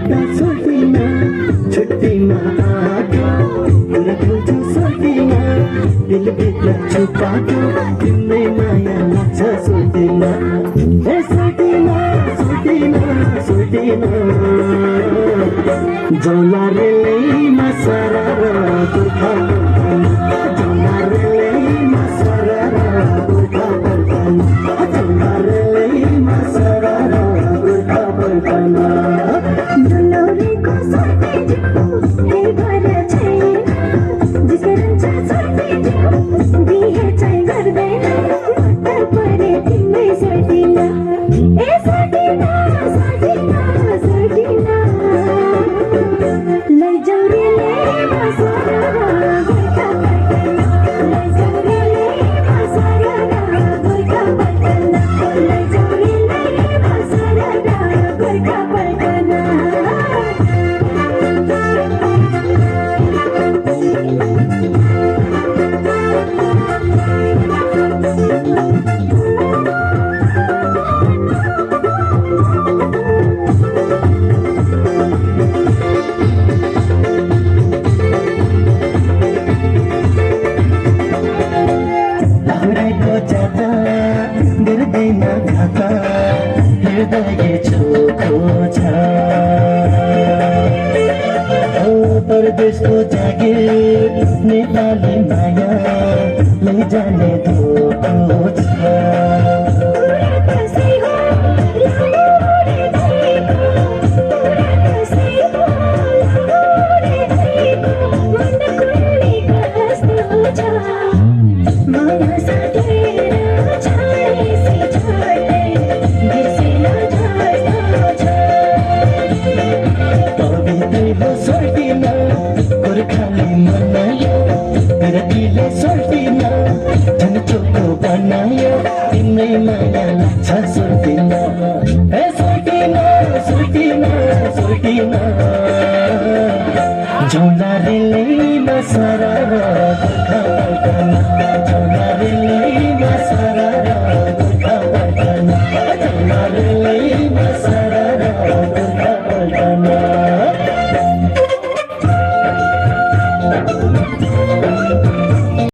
बेटा सोल्टिना छुट्टीमा आगो कुरा बोल्छु सोल्टिना दिलभित्र छुपाको तिम्रै माया लाग्छ सोल्टिना ए सोल्टिना सोल्टिना सोल्टिना जौला रेलैमा सरर गोर्खा जौला रेलैमा सरर गोर्खा जौला रेलैमा सरर गोर्खा बर्खना दुलौरेको सर्ते हे भर छैन जिसरन्छ सर्ते बिहे चाहिँ गर्दैन हट्टा परे तिम्रै सर्दिना ए सर्दिना सर्दिना सर्दिना लैजाऊ रेले बसरा गोर्खा बर्खना लैजाऊ रेले बसरा गोर्खा बर्खना लैजाऊ रेले बसरा गोर्खा बर्खना लहरेको जाता गर्दैन घाता हृदय चोखो छ परदेशको जागिर नेपाली माया लैजाने धोको छ सोल्टिना गोर्खाली मनायो बिरतीले सोल्टिना झन् चोखो बनायो तिम्रै माया लाग्छ सोल्टिना ए सोल्टिना सोल्टिना सोल्टिना जौला रेलैमा सरर